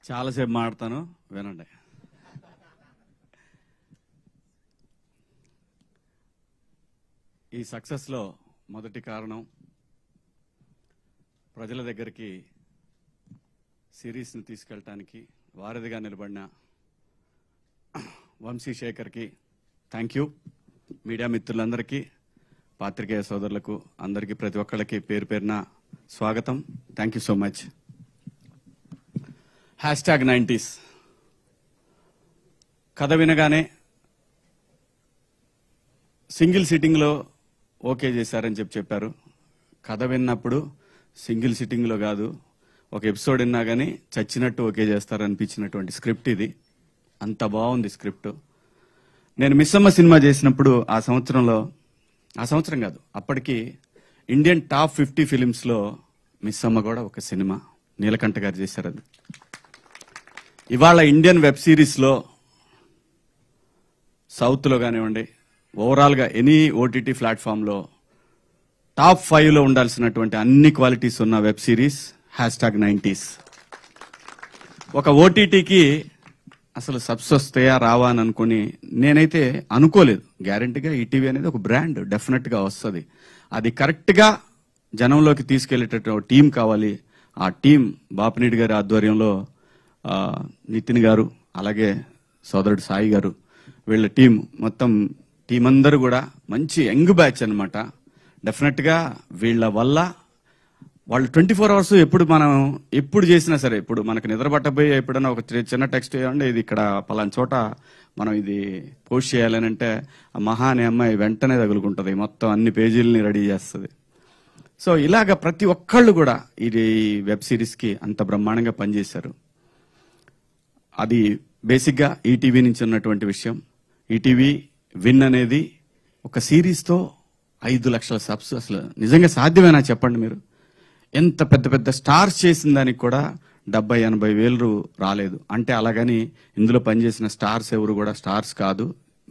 చాలాసేపు మాడతాను, వినండి. ఈ సక్సెస్లో మొదటి కారణం ప్రజల దగ్గరికి సిరీస్ని తీసుకెళ్ళటానికి వారధిగా నిలబడిన వంశీశేఖర్కి థ్యాంక్ యూ. మీడియా మిత్రులందరికీ, పాత్రికేయ సోదరులకు అందరికీ, ప్రతి ఒక్కళ్ళకి పేరు పేరున స్వాగతం. Thank you so much. #90s కథ వినగానే సింగిల్ సిట్టింగ్లో ఓకే చేశారని చెప్పారు. కథ విన్నప్పుడు సింగిల్ సిట్టింగ్లో కాదు, ఒక ఎపిసోడ్ విన్నా కానీ చచ్చినట్టు ఓకే చేస్తారనిపించినటువంటి స్క్రిప్ట్ ఇది. అంత బాగుంది స్క్రిప్ట్. నేను మిస్సమ్మ సినిమా చేసినప్పుడు ఆ సంవత్సరం కాదు, అప్పటికి ఇండియన్ టాప్ 50 ఫిలిమ్స్లో మిస్సమ్మ కూడా ఒక సినిమా నీలకంఠ గారు చేశారు. అది ఇవాళ ఇండియన్ వెబ్ సిరీస్లో సౌత్లో కానివ్వండి, ఓవరాల్గా ఎనీ ఓటీటీ ప్లాట్ఫామ్లో టాప్ 5లో ఉండాల్సినటువంటి అన్ని క్వాలిటీస్ ఉన్న వెబ్ సిరీస్ #90s. ఒక ఓటీటీకి అసలు సబ్స్ వస్తాయా రావా అని అనుకుని నేనైతే అనుకోలేదు. గ్యారంటీగా ఈటీవీ అనేది ఒక బ్రాండ్, డెఫినెట్గా వస్తుంది. అది కరెక్ట్గా జనంలోకి తీసుకెళ్లేటటువంటి టీం కావాలి. ఆ టీం బాపినీడి గారి ఆధ్వర్యంలో నితిన్ గారు, అలాగే సోదరుడు సాయి గారు, వీళ్ళ టీం, మొత్తం టీం అందరూ కూడా మంచి యంగ్ బ్యాచ్ అనమాట. డెఫినెట్గా వీళ్ళ వల్ల వాళ్ళు 24 అవర్స్ ఎప్పుడు చేసినా సరే, ఇప్పుడు మనకు నిద్ర పట్టబోయి ఎప్పుడైనా ఒక చిన్న టెక్స్ట్ చేయండి, ఇది ఇక్కడ పలానా చోట మనం ఇది పోస్ట్ చేయాలని అంటే ఆ మహా అనే అమ్మాయి వెంటనే తగులుకుంటుంది, మొత్తం అన్ని పేజీలని రెడీ చేస్తుంది. సో ఇలాగ ప్రతి ఒక్కళ్ళు కూడా ఇది వెబ్ సిరీస్కి అంత బ్రహ్మాండంగా పనిచేశారు. అది బేసిక్గా ఈటీవీ నుంచి ఉన్నటువంటి విషయం. ఈటీవీ విన్ అనేది ఒక సిరీస్తో 5 లక్షల సబ్స్ అసలు నిజంగా సాధ్యమేనా చెప్పండి మీరు? ఎంత పెద్ద పెద్ద స్టార్స్ చేసిన దానికి కూడా 70-80 వేలు రాలేదు అంటే, అలాగని ఇందులో పనిచేసిన స్టార్స్ ఎవరు కూడా స్టార్స్ కాదు.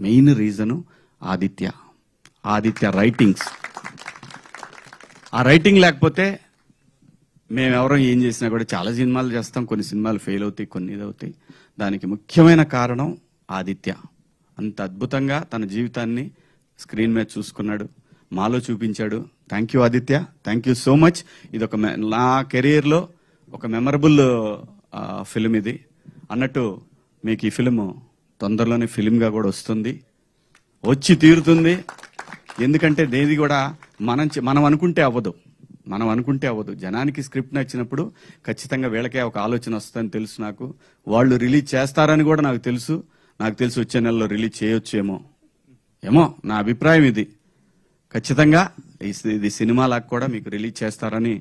Main reason Aditya writings. ఆ రైటింగ్ లేకపోతే మేమెవరం ఏం చేసినా కూడా, చాలా సినిమాలు చేస్తాం, కొన్ని సినిమాలు ఫెయిల్ అవుతాయి, కొన్ని ఇదవుతాయి. దానికి ముఖ్యమైన కారణం ఆదిత్య. అంత అద్భుతంగా తన జీవితాన్ని స్క్రీన్ మీద చూసుకున్నాడు, మాలో చూపించాడు. Thank you Aditya, thank you so much. ఇది ఒక నా కెరీర్లో ఒక మెమరబుల్ ఫిలిం ఇది. అన్నట్టు మీకు ఈ ఫిలిం తొందరలోనే ఫిలింగా కూడా వచ్చి తీరుతుంది. ఎందుకంటే దేది కూడా మనం అనుకుంటే అవ్వదు. జనానికి స్క్రిప్ట్ నచ్చినప్పుడు ఖచ్చితంగా వీళ్ళకే ఒక ఆలోచన వస్తుందని తెలుసు నాకు. వాళ్ళు రిలీజ్ చేస్తారని కూడా నాకు తెలుసు. వచ్చే నెలలో రిలీజ్ చేయొచ్చేమో, నా అభిప్రాయం ఇది. ఖచ్చితంగా ఇది సినిమాలాగా కూడా మీకు రిలీజ్ చేస్తారని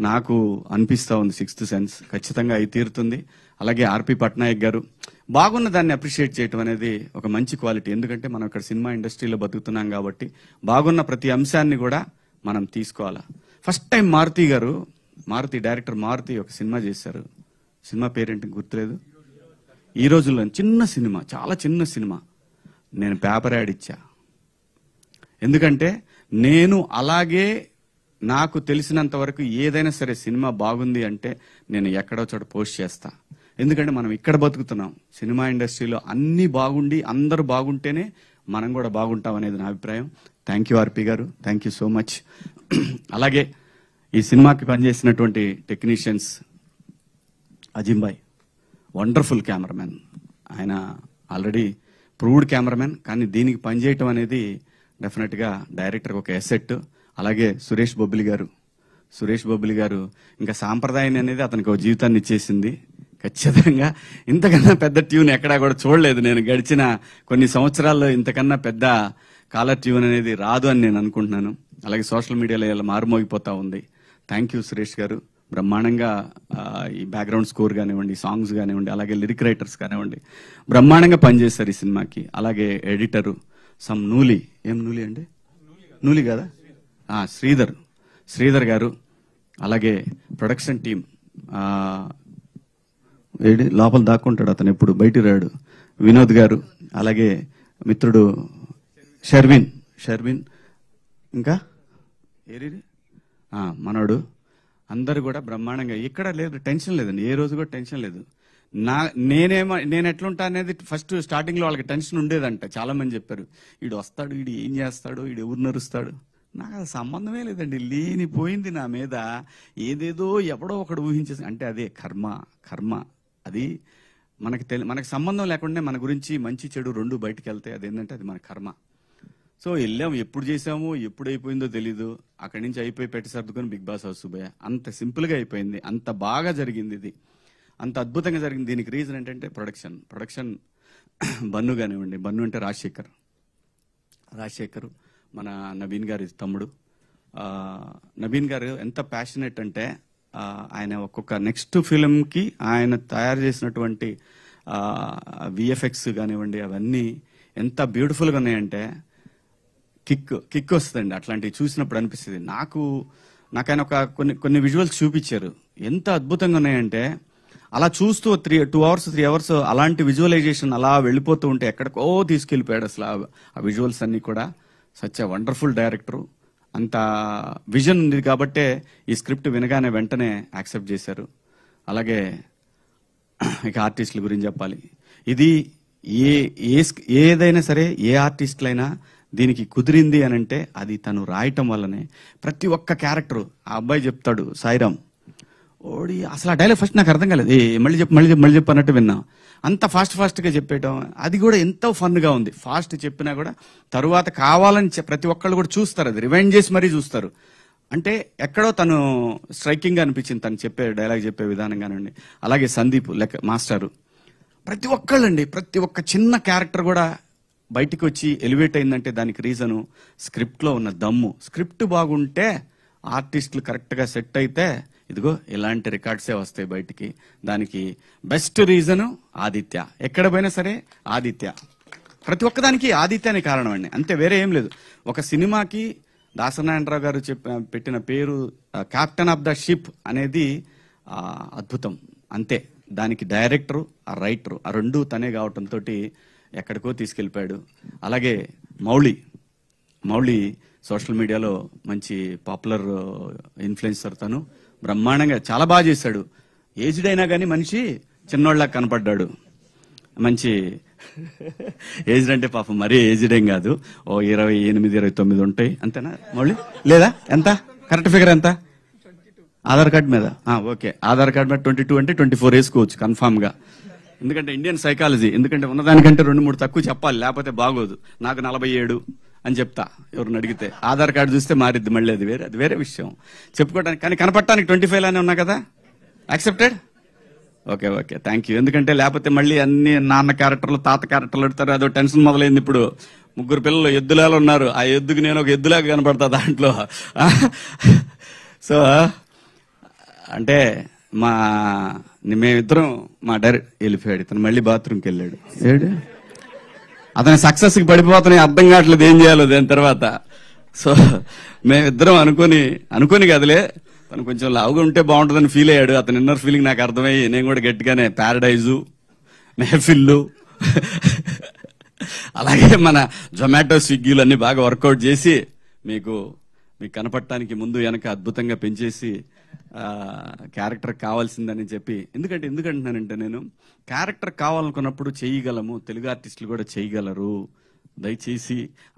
నాకు అనిపిస్తా ఉంది. 6th సెన్స్ ఖచ్చితంగా అయి తీరుతుంది. అలాగే ఆర్పి పట్నాయక్ గారు బాగున్న దాన్ని అప్రిషియేట్ చేయటం అనేది ఒక మంచి క్వాలిటీ. ఎందుకంటే మనం ఇక్కడ సినిమా ఇండస్ట్రీలో బతుకుతున్నాం కాబట్టి బాగున్న ప్రతి అంశాన్ని కూడా మనం తీసుకోవాలా. First time Maruthi director Maruthi ఒక సినిమా చేశారు. సినిమా పేరేంటి గుర్తులేదు. ఈ రోజుల్లో చిన్న సినిమా, చాలా చిన్న సినిమా. నేను పేపర్ యాడ్ ఇచ్చా. ఎందుకంటే నేను అలాగే నాకు తెలిసినంత వరకు ఏదైనా సరే సినిమా బాగుంది అంటే నేను ఎక్కడో చోట పోస్ట్ చేస్తా. ఎందుకంటే మనం ఇక్కడ బతుకుతున్నాం. సినిమా ఇండస్ట్రీలో అన్ని బాగుండి అందరూ బాగుంటేనే మనం కూడా బాగుంటాం అనేది నా అభిప్రాయం. థ్యాంక్ యూ ఆర్పి గారు, థ్యాంక్ యూ సో మచ్. అలాగే ఈ సినిమాకి పనిచేసినటువంటి టెక్నీషియన్స్, అజింబాయ్ వండర్ఫుల్ కెమెరామెన్. ఆయన ఆల్రెడీ ప్రూవ్డ్ కెమెరామెన్, కానీ దీనికి పనిచేయటం అనేది డెఫినెట్గా డైరెక్టర్ ఒక ఎసెట్. అలాగే సురేష్ బొబ్బిలి గారు ఇంకా సాంప్రదాయాన్ని అనేది అతనికి ఒక జీవితాన్ని ఇచ్చేసింది. ఖచ్చితంగా ఇంతకన్నా పెద్ద ట్యూన్ ఎక్కడా కూడా చూడలేదు నేను గడిచిన కొన్ని సంవత్సరాల్లో. ఇంతకన్నా పెద్ద కాలర్ ట్యూన్ అనేది రాదు అని నేను అనుకుంటున్నాను. అలాగే సోషల్ మీడియాలో ఇలా మారుమోగిపోతా ఉంది. థ్యాంక్ యూ సురేష్ గారు. బ్రహ్మాండంగా ఈ బ్యాక్గ్రౌండ్ స్కోర్ కానివ్వండి, సాంగ్స్ కానివ్వండి, అలాగే లిరిక్ రైటర్స్ కానివ్వండి, బ్రహ్మాండంగా పనిచేస్తారు ఈ సినిమాకి. అలాగే ఎడిటరు నూలి కదా, శ్రీధర్ గారు. అలాగే ప్రొడక్షన్ టీం, లోపల దాక్కుంటాడు అతను, ఎప్పుడు బయటికి రాడు, వినోద్ గారు. అలాగే మిత్రుడు షర్విన్, ఇంకా మనోడు, అందరు కూడా బ్రహ్మాండంగా. ఇక్కడ లేదు, టెన్షన్ లేదండి, ఏ రోజు కూడా టెన్షన్ లేదు. నేను ఎట్లుంటా అనేది ఫస్ట్ స్టార్టింగ్ లో వాళ్ళకి టెన్షన్ ఉండేదంట. చాలా మంది చెప్పారు, వీడు వస్తాడు, వీడు ఏం చేస్తాడు, వీడు ఎవరు నరుస్తాడు. నాకు అది సంబంధమే లేదండి. లేనిపోయింది నా మీద ఏదేదో ఎవడో ఒకడు ఊహించేసి, అంటే అదే కర్మ. అది మనకి సంబంధం లేకుండా మన గురించి మంచి చెడు రెండు బయటకు వెళ్తాయి. అదేంటంటే అది మన కర్మ. సో వెళ్ళాము, ఎప్పుడు చేసాము, ఎప్పుడు అయిపోయిందో తెలీదు. అక్కడి నుంచి అయిపోయి పెట్టి సర్దుకొని బిగ్ బాస్ హౌస్ పోయా. అంత సింపుల్ గా అయిపోయింది, అంత బాగా జరిగింది, ఇది అంత అద్భుతంగా జరిగింది. దీనికి రీజన్ ఏంటంటే ప్రొడక్షన్ బన్ను కానివ్వండి. బన్ను అంటే రాజశేఖర్ మన నవీన్ గారి తమ్ముడు. నవీన్ గారు ఎంత ప్యాషనెట్ అంటే ఆయన ఒక్కొక్క నెక్స్ట్ ఫిలిం కి ఆయన తయారు చేసినటువంటి విఎఫ్ఎక్స్ కానివ్వండి, అవన్నీ ఎంత బ్యూటిఫుల్ గా ఉన్నాయంటే కిక్ వస్తుందండి. అట్లాంటివి చూసినప్పుడు అనిపిస్తుంది నాకైనా కొన్ని విజువల్స్ చూపించారు, ఎంత అద్భుతంగా ఉన్నాయంటే అలా చూస్తూ 3 అవర్స్ అలాంటి విజువలైజేషన్ అలా వెళ్ళిపోతూ ఉంటే ఎక్కడికో తీసుకెళ్లిపోయాడు అసలు ఆ విజువల్స్ అన్ని కూడా. Such a wonderful director. అంత విజన్ ఉంది కాబట్టే ఈ స్క్రిప్ట్ వినగానే వెంటనే యాక్సెప్ట్ చేశారు. అలాగే ఇక ఆర్టిస్టుల గురించి చెప్పాలి. ఇది ఏదైనా సరే, ఏ ఆర్టిస్టులైనా దీనికి కుదిరింది అని అంటే అది తను రాయటం వల్లనే. ప్రతి ఒక్క క్యారెక్టర్, ఆ అబ్బాయి చెప్తాడు సాయిరామ్, ఓడి అసలు ఆ డైలాగ్ ఫస్ట్ నాకు అర్థం కాలేదు, మళ్ళీ చెప్పు అన్నట్టు విన్నా. అంత ఫాస్ట్ గా చెప్పేయటం, అది కూడా ఎంతో ఫన్ గా ఉంది. ఫాస్ట్ చెప్పినా కూడా తరువాత కావాలని ప్రతి ఒక్కళ్ళు కూడా చూస్తారు, అది రివైండ్ చేసి మరీ చూస్తారు. అంటే ఎక్కడో తను స్ట్రైకింగ్ గా అనిపించింది తను డైలాగ్ చెప్పే విధానం కానివ్వండి. అలాగే సందీప్ మాస్టారు, ప్రతి ఒక్కళ్ళండి, ప్రతి ఒక్క చిన్న క్యారెక్టర్ కూడా బయటికి వచ్చి ఎలివేట్ అయిందంటే దానికి రీజను స్క్రిప్ట్ లో ఉన్న దమ్ము. స్క్రిప్ట్ బాగుంటే, ఆర్టిస్టులు కరెక్ట్ గా సెట్ అయితే ఇదిగో ఇలాంటి రికార్డ్సే వస్తాయి బయటికి. దానికి బెస్ట్ రీజను ఆదిత్య. ఎక్కడ పోయినా సరే ఆదిత్య, ప్రతి ఒక్కదానికి ఆదిత్య అనే కారణం అండి, అంతే, వేరే ఏం లేదు. ఒక సినిమాకి దాసనారాయణరావు గారు పెట్టిన పేరు కెప్టెన్ ఆఫ్ ద షిప్ అనేది అద్భుతం, అంతే. దానికి డైరెక్టరు, ఆ రైటరు, ఆ రెండు తనే కావటంతో ఎక్కడికో తీసుకెళ్లిపోయాడు. అలాగే మౌళి సోషల్ మీడియాలో మంచి పాపులర్ ఇన్ఫ్లుయెన్సర్. తను బ్రహ్మాండంగా చాలా బాగా చేశాడు. ఏజ్డ్ అయినా కానీ మనిషి చిన్నోళ్ళ కనపడ్డాడు. మంచి ఏజ్డ్ అంటే పాపం మరీ ఏజ్డ్ ఏం కాదు, ఓ 28, 29 ఉంటాయి అంతేనా మౌళి? లేదా ఎంత కరెక్ట్ ఫిగర్ ఎంత? ఆధార్ కార్డు మీద ఓకే, ఆధార్ కార్డు మీద 22 అంటే 24 వేసుకోవచ్చు కన్ఫామ్ గా. ఎందుకంటే ఇండియన్ సైకాలజీ, ఎందుకంటే ఉన్నదానికంటే 2-3 తక్కువ చెప్పాలి, లేకపోతే బాగోదు. నాకు 47 అని చెప్తా ఎవరిని అడిగితే. ఆధార్ కార్డు చూస్తే మారిద్ది మళ్ళీ, అది వేరే విషయం చెప్పుకోవడానికి. కానీ కనపడటానికి 25 లానే ఉన్నా కదా, యాక్సెప్టెడ్. Okay thank you. ఎందుకంటే లేకపోతే మళ్ళీ అన్ని నాన్న క్యారెక్టర్లు, తాత క్యారెక్టర్లు పెడతారు, అదో టెన్షన్ మొదలైంది. ఇప్పుడు 3 పిల్లలు ఎద్దులాలు ఉన్నారు, ఆ ఎద్దుకు నేను ఒక ఎద్దులాగా కనపడతా దాంట్లో. సో అంటే మేమిద్దరం మా డైరెక్ట్ వెళ్ళిపోయాడు, ఇతను మళ్ళీ బాత్రూమ్కి వెళ్ళాడు. అతని సక్సెస్ కి పడిపోతున్నాయి, అర్థం కావట్లేదు ఏం చేయాలో దాని తర్వాత. సో మేమిద్దరం అనుకోని కదలే, తను కొంచెం లావుగా ఉంటే బాగుంటుందని ఫీల్ అయ్యాడు. అతని ఇన్నర్ ఫీలింగ్ నాకు అర్థమయ్యి నేను కూడా గట్టిగానే ప్యారడైజు, మెహఫిల్లు, అలాగే మన జొమాటో, స్విగ్గీలు అన్ని బాగా వర్కౌట్ చేసి మీకు కనపడటానికి ముందు వెనక అద్భుతంగా పెంచేసి క్యారెక్టర్ కావాల్సిందని చెప్పి. ఎందుకంటున్నానంటే నేను క్యారెక్టర్ కావాలనుకున్నప్పుడు చేయగలము, తెలుగు ఆర్టిస్టులు కూడా చేయగలరు. దయచేసి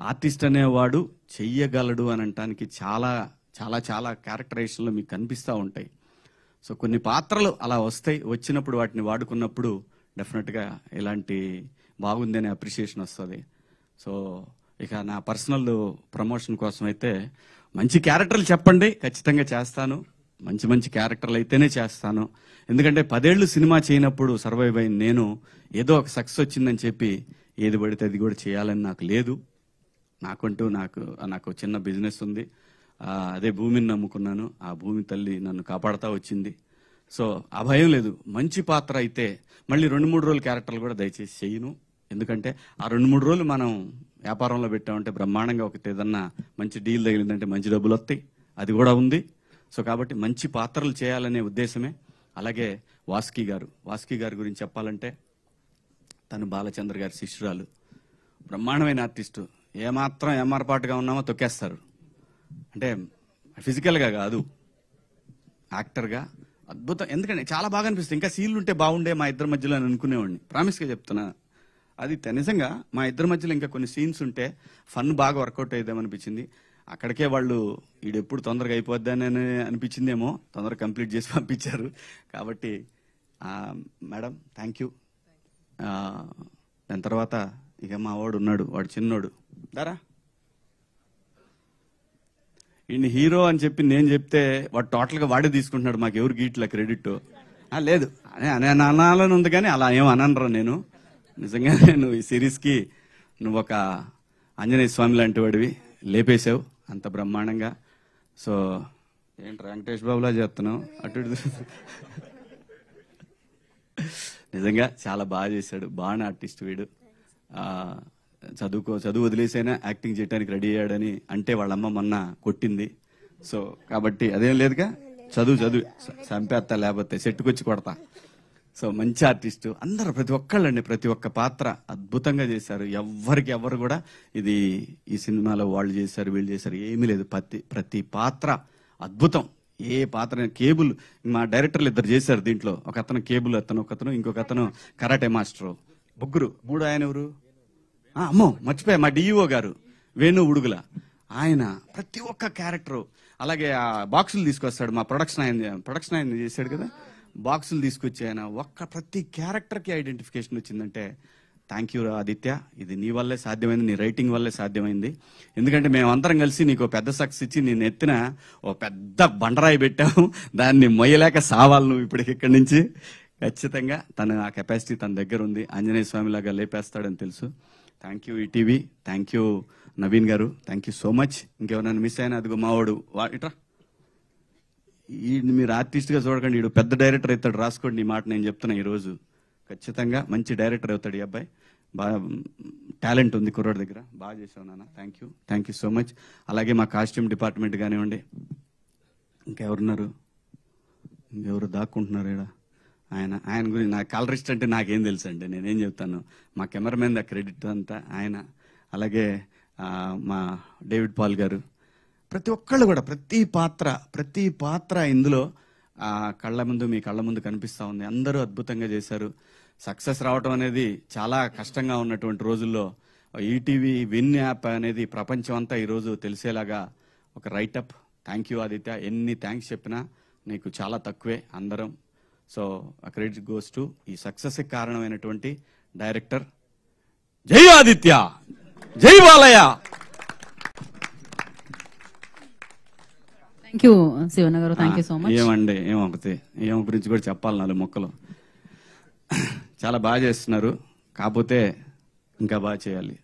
ఆర్టిస్ట్ అనేవాడు చెయ్యగలడు అని అనటానికి చాలా చాలా చాలా క్యారెక్టరైజేషన్లో మీకు కనిపిస్తూ ఉంటాయి. సో కొన్ని పాత్రలు అలా వస్తాయి, వచ్చినప్పుడు వాటిని వాడుకున్నప్పుడు డెఫినెట్గా ఇలాంటి బాగుంది అనే అప్రిషియేషన్ వస్తుంది. సో ఇక నా పర్సనల్ ప్రమోషన్ కోసం అయితే మంచి క్యారెక్టర్లు చెప్పండి, ఖచ్చితంగా చేస్తాను. మంచి క్యారెక్టర్లు అయితేనే చేస్తాను. ఎందుకంటే 10 ఏళ్ళు సినిమా చేయనప్పుడు సర్వైవ్ అయిన నేను ఏదో ఒక సక్సెస్ వచ్చిందని చెప్పి ఏది పడితే అది కూడా చేయాలని నాకు లేదు. నాకు చిన్న బిజినెస్ ఉంది, అదే భూమిని నమ్ముకున్నాను. ఆ భూమి తల్లి నన్ను కాపాడుతూ వచ్చింది. సో ఆ భయం లేదు. మంచి పాత్ర అయితే మళ్ళీ 2-3 రోజుల క్యారెక్టర్లు కూడా దయచేసి చేయను. ఎందుకంటే ఆ 2-3 రోజులు మనం వ్యాపారంలో పెట్టామంటే బ్రహ్మాండంగా ఒకటి ఏదన్నా మంచి డీల్ తగిలిందంటే మంచి డబ్బులు వస్తాయి, అది కూడా ఉంది. సో కాబట్టి మంచి పాత్రలు చేయాలనే ఉద్దేశమే. అలాగే వాసుకి గారి గురించి చెప్పాలంటే తను బాలచంద్ర గారి శిష్యురాలు, బ్రహ్మాండమైన ఆర్టిస్టు. ఏమాత్రం ఏమారపాటుగా ఉన్నామో తొక్కేస్తారు. అంటే ఫిజికల్గా కాదు, యాక్టర్గా అద్భుతం. ఎందుకంటే చాలా బాగా అనిపిస్తుంది. ఇంకా సీన్లు ఉంటే బాగుండే మా ఇద్దరి మధ్యలో అని అనుకునేవాడిని. ప్రామిస్గా చెప్తున్నా. అది నిజంగా మా ఇద్దరి మధ్యలో ఇంకా కొన్ని సీన్స్ ఉంటే ఫన్ బాగా వర్కౌట్ అయ్యేదేమనిపించింది. అక్కడికే వాళ్ళు ఈడెప్పుడు తొందరగా అయిపోద్దని అనిపించిందేమో, తొందరగా కంప్లీట్ చేసి పంపించారు. కాబట్టి మేడం థ్యాంక్ యూ. దాని తర్వాత ఇక మా వాడు ఉన్నాడు, వాడు చిన్నోడు దారా, ఈయన హీరో అని చెప్పి నేను చెప్తే వాడు టోటల్గా వాడే తీసుకుంటున్నాడు. మాకు ఎవరు గీట్ల క్రెడిట్ లేదు అనే అనాలని ఉంది, కానీ అలా ఏం అనరా. నేను నిజంగా నువ్వు ఈ సిరీస్కి నువ్వు ఒక ఆంజనేయ స్వామి లాంటి వాడివి, లేపేశావు అంత బ్రహ్మాండంగా. సో ఏంటి వెంకటేష్ బాబులా చేస్తున్నావు అటు నిజంగా చాలా బాగా చేశాడు. బాగా ఆర్టిస్ట్ వీడు. చదువు వదిలేసైనా యాక్టింగ్ చేయడానికి రెడీ అయ్యాడని అంటే వాళ్ళమ్మ మొన్న కొట్టింది. సో కాబట్టి అదేం లేదుగా, చదువు చంపేస్తా, లేకపోతే సెట్టుకొచ్చి కొడతా. సో మంచి ఆర్టిస్టు అందరూ, ప్రతి ఒక్కళ్ళండి, ప్రతి ఒక్క పాత్ర అద్భుతంగా చేశారు. ఎవరు కూడా ఇది ఈ సినిమాలో వాళ్ళు చేశారు వీళ్ళు చేశారు ఏమీ లేదు. ప్రతి పాత్ర అద్భుతం. ఏ పాత్ర కేబుల్ మా డైరెక్టర్లు ఇద్దరు చేశారు దీంట్లో. ఒక అతను కేబుల్ ఒకతను ఇంకొక అతను కరాటే మాస్టరు, ముగ్గురు. మూడు ఆయన ఎవరు, అమ్మో మర్చిపోయా, మా డిఈఓ గారు వేణు ఉడుగుల. ఆయన ప్రతి ఒక్క క్యారెక్టరు. అలాగే ఆ బాక్సులు తీసుకొస్తాడు మా ప్రొడక్షన్ ఆయన చేశాడు కదా, బాక్సులు తీసుకొచ్చి ఆయన ప్రతి క్యారెక్టర్కి ఐడెంటిఫికేషన్ వచ్చిందంటే థ్యాంక్ యూ ఆదిత్య. ఇది నీ వల్లే సాధ్యమైంది, నీ రైటింగ్ వల్లే సాధ్యమైంది. ఎందుకంటే మేమందరం కలిసి నీకు పెద్ద సక్సెస్ ఇచ్చి నేను ఎత్తిన ఓ పెద్ద బండరాయి పెట్టాము, దాన్ని మొయ్యలేక సావాలి నువ్వు ఇప్పటికి ఇక్కడి నుంచి. ఖచ్చితంగా తన ఆ కెపాసిటీ తన దగ్గర ఉంది. ఆంజనేయ స్వామి లాగా లేపేస్తాడని తెలుసు. Thank you ETV, thank you Naveen గారు, థ్యాంక్ యూ సో మచ్. ఇంకెవరైనా మిస్ అయినా అదిగో మావాడు ఇట్రా, ఈ మీరు ఆర్టిస్ట్గా చూడకండి, వీడు పెద్ద డైరెక్టర్ అవుతాడు, రాసుకోండి ఈ మాట నేను చెప్తున్నా. ఈరోజు ఖచ్చితంగా మంచి డైరెక్టర్ అవుతాడు ఈ అబ్బాయి. బాగా టాలెంట్ ఉంది కుర్రోడి దగ్గర. బాగా చేసావు నాన్న, థ్యాంక్ యూ సో మచ్. అలాగే మా కాస్ట్యూమ్ డిపార్ట్మెంట్ కానివ్వండి, ఇంకెవరున్నారు, ఇంకెవరు దాక్కుంటున్నారు ఇక్కడ. ఆయన గురించి నా కలరిస్ట్ అంటే నాకేం తెలుసు అండి, నేనేం చెప్తాను. మా కెమెరామెన్ ద క్రెడిట్ అంతా ఆయన. అలాగే మా డేవిడ్ పాల్ గారు, ప్రతి ఒక్కళ్ళు కూడా ప్రతి పాత్ర ఇందులో మీ కళ్ళ ముందు కనిపిస్తూ ఉంది. అందరూ అద్భుతంగా చేశారు. సక్సెస్ రావడం అనేది చాలా కష్టంగా ఉన్నటువంటి రోజుల్లో ఈటీవీ విన్ యాప్ అనేది ప్రపంచం అంతా ఈరోజు తెలిసేలాగా ఒక రైటప్. Thank you Aditya. ఎన్ని థ్యాంక్స్ చెప్పినా నీకు చాలా తక్కువే అందరం. సో క్రెడిట్ గోస్ టు ఈ సక్సెస్ కి కారణమైనటువంటి డైరెక్టర్. జై ఆదిత్య, జై బాలయ్య. థ్యాంక్ యూ శివన్న గారు, థ్యాంక్ యూ సో మచ్. ఏమండి ఏమ గురించి కూడా చెప్పాలి, 4 మొక్కలు. చాలా బాగా చేస్తున్నారు, కాకపోతే ఇంకా బాగా చేయాలి.